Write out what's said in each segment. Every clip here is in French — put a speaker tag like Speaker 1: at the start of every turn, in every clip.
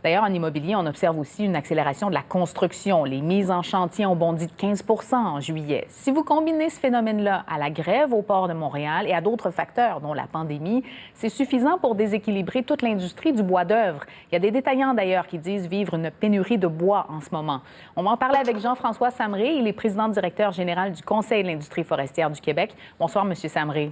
Speaker 1: D'ailleurs, en immobilier, on observe aussi une accélération de la construction. Les mises en chantier ont bondi de 15 en juillet. Si vous combinez ce phénomène-là à la grève au port de Montréal et à d'autres facteurs, dont la pandémie, c'est suffisant pour déséquilibrer toute l'industrie du bois d'œuvre. Il y a des détaillants, d'ailleurs, qui disent vivre une pénurie de bois en ce moment. On va en parler avec Jean-François Samré. Il est président-directeur général du Conseil de l'industrie forestière du Québec. Bonsoir, M. Samré.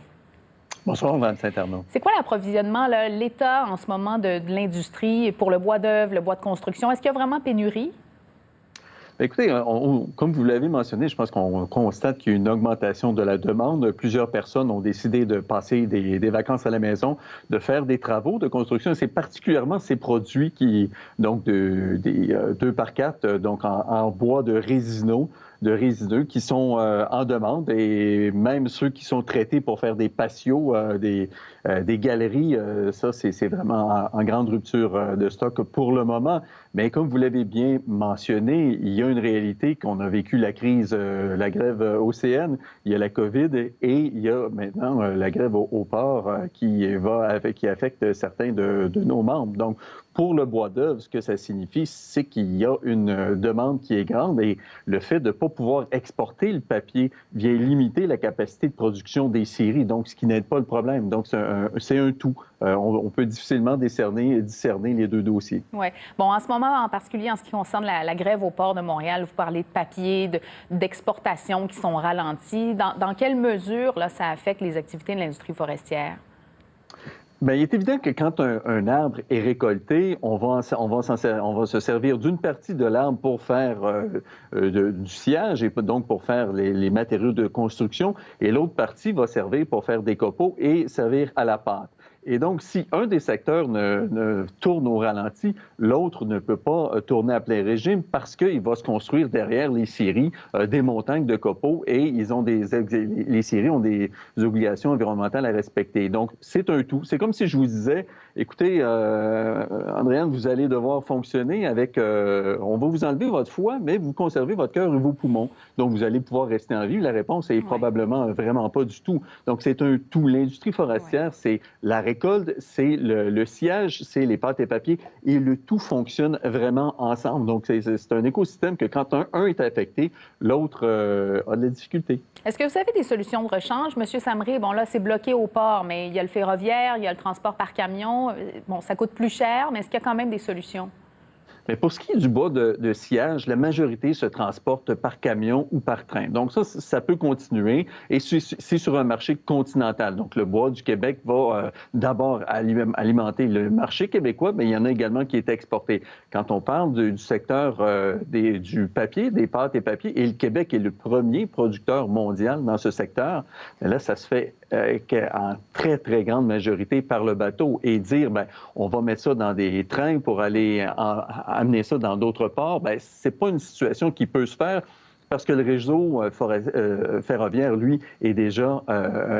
Speaker 2: Bonsoir, Mme Saint-Arnaud.
Speaker 1: C'est quoi l'approvisionnement, l'état en ce moment de l'industrie pour le bois d'œuvre, le bois de construction? Est-ce qu'il y a vraiment pénurie?
Speaker 2: Écoutez, comme vous l'avez mentionné, je pense qu'on constate qu'il y a une augmentation de la demande. Plusieurs personnes ont décidé de passer des vacances à la maison, de faire des travaux de construction. C'est particulièrement ces produits qui, donc des 2x4, donc en bois de résineux, qui sont en demande, et même ceux qui sont traités pour faire des patios, des galeries, ça, c'est vraiment en grande rupture de stock pour le moment. Mais comme vous l'avez bien mentionné, il y a une réalité qu'on a vécu la crise, la grève océane, il y a la COVID et il y a maintenant la grève au port qui affecte certains de nos membres. Donc, pour le bois d'œuvre, ce que ça signifie, c'est qu'il y a une demande qui est grande et le fait de ne pas pouvoir exporter le papier vient limiter la capacité de production des scieries, donc ce qui n'aide pas le problème. Donc, c'est un tout. On peut difficilement discerner les deux dossiers.
Speaker 1: Oui. Bon, en ce moment, en particulier en ce qui concerne la grève au port de Montréal, vous parlez de papier, d'exportation qui sont ralenties. Dans quelle mesure là, ça affecte les activités de l'industrie forestière?
Speaker 2: Bien, il est évident que quand un arbre est récolté, on va se servir d'une partie de l'arbre pour faire du sciage et donc pour faire les matériaux de construction, et l'autre partie va servir pour faire des copeaux et servir à la pâte. Et donc, si un des secteurs ne tourne au ralenti, l'autre ne peut pas tourner à plein régime parce qu'il va se construire derrière les scieries des montagnes de copeaux et les scieries ont des obligations environnementales à respecter. Donc, c'est un tout. C'est comme si je vous disais, écoutez, Andréane, vous allez devoir fonctionner avec... on va vous enlever votre foie, mais vous conservez votre cœur et vos poumons. Donc, vous allez pouvoir rester en vie. La réponse est probablement vraiment pas du tout. Donc, c'est un tout. L'industrie forestière, c'est la récolte, c'est le sciage, c'est les pâtes et papiers, et le tout fonctionne vraiment ensemble. Donc, c'est un écosystème que quand un est affecté, l'autre a de la difficulté.
Speaker 1: Est-ce que vous avez des solutions de rechange? Monsieur Samré, bon là, c'est bloqué au port, mais il y a le ferroviaire, il y a le transport par camion. Bon, ça coûte plus cher, mais est-ce qu'il y a quand même des solutions?
Speaker 2: Mais pour ce qui est du bois de sciage, la majorité se transporte par camion ou par train. Donc ça peut continuer et c'est sur un marché continental. Donc le bois du Québec va d'abord alimenter le marché québécois, mais il y en a également qui est exporté. Quand on parle du secteur du papier, des pâtes et papiers, et le Québec est le premier producteur mondial dans ce secteur, mais là, ça se fait en très, très grande majorité par le bateau. Et dire, bien, on va mettre ça dans des trains pour aller amener ça dans d'autres ports, bien, c'est pas une situation qui peut se faire parce que le réseau ferroviaire, lui, est déjà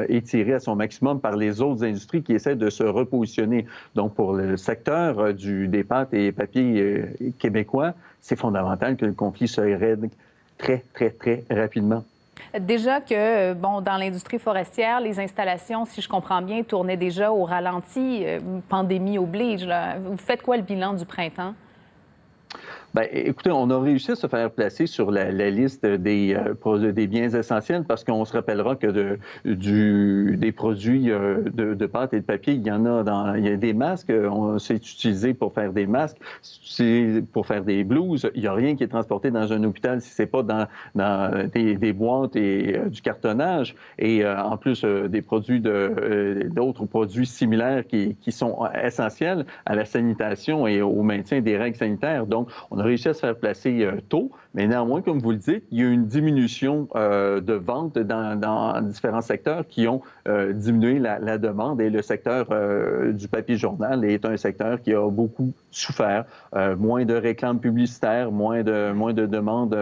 Speaker 2: étiré à son maximum par les autres industries qui essaient de se repositionner. Donc, pour le secteur des pâtes et papiers québécois, c'est fondamental que le conflit se règle très, très, très rapidement.
Speaker 1: Déjà que, bon, dans l'industrie forestière, les installations, si je comprends bien, tournaient déjà au ralenti, pandémie oblige, là. Vous faites quoi le bilan du printemps?
Speaker 2: Bien, écoutez, on a réussi à se faire placer sur la liste des biens essentiels parce qu'on se rappellera que des produits de pâte et de papier, il y en a il y a des masques, c'est utilisé pour faire des masques, c'est pour faire des blouses. Il n'y a rien qui est transporté dans un hôpital si c'est pas dans des boîtes et du cartonnage. Et en plus, des produits d'autres produits similaires qui sont essentiels à la sanitation et au maintien des règles sanitaires. Donc, on a réussi à se faire placer tôt, mais néanmoins, comme vous le dites, il y a une diminution de vente dans différents secteurs qui ont diminué la demande, et le secteur du papier journal est un secteur qui a beaucoup souffert. Moins de réclames publicitaires, moins de demandes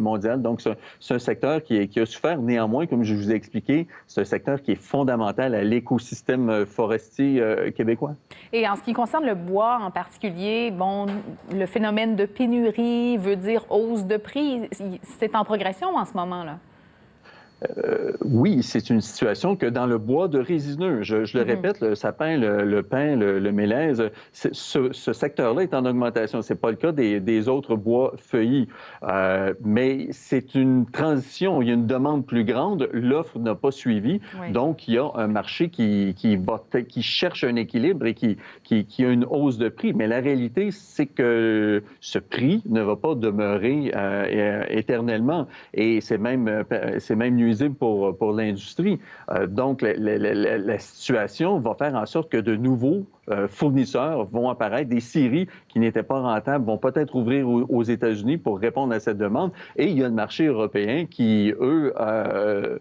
Speaker 2: mondiales. Donc, c'est un secteur qui a souffert. Néanmoins, comme je vous ai expliqué, c'est un secteur qui est fondamental à l'écosystème forestier québécois.
Speaker 1: Et en ce qui concerne le bois en particulier, bon, le phénomène de pénurie veut dire hausse de prix. C'est en progression en ce moment, là?
Speaker 2: Oui, c'est une situation que dans le bois de résineux, je le répète, le sapin, le pin, le mélèze, ce secteur-là est en augmentation. Ce n'est pas le cas des autres bois feuillis. Mais c'est une transition. Il y a une demande plus grande. L'offre n'a pas suivi.
Speaker 1: Oui.
Speaker 2: Donc, il y a un marché qui cherche un équilibre et qui a une hausse de prix. Mais la réalité, c'est que ce prix ne va pas demeurer éternellement. Et c'est même nuisible pour l'industrie. Donc, la situation va faire en sorte que de nouveaux fournisseurs vont apparaître, des scieries qui n'étaient pas rentables vont peut-être ouvrir aux États-Unis pour répondre à cette demande. Et il y a le marché européen qui, eux,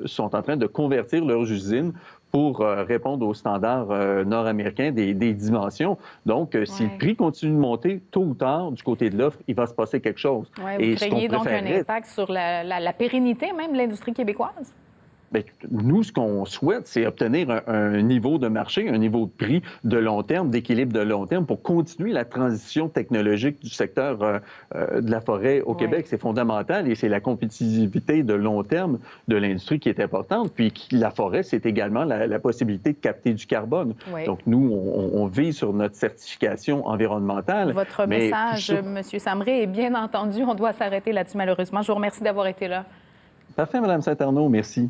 Speaker 2: sont en train de convertir leurs usines pour répondre aux standards nord-américains des dimensions. Donc, si le prix continue de monter, tôt ou tard, du côté de l'offre, il va se passer quelque chose.
Speaker 1: Vous craignez donc un impact sur la pérennité même de l'industrie québécoise?
Speaker 2: Bien, nous, ce qu'on souhaite, c'est obtenir un niveau de marché, un niveau de prix de long terme, d'équilibre de long terme pour continuer la transition technologique du secteur de la forêt au Québec. C'est fondamental et c'est la compétitivité de long terme de l'industrie qui est importante. Puis la forêt, c'est également la possibilité de capter du carbone. Donc, nous, on vise sur notre certification environnementale.
Speaker 1: Votre message, M. Samré, est bien entendu. On doit s'arrêter là-dessus, malheureusement. Je vous remercie d'avoir été là.
Speaker 2: Parfait, Mme Saint-Arnaud. Merci.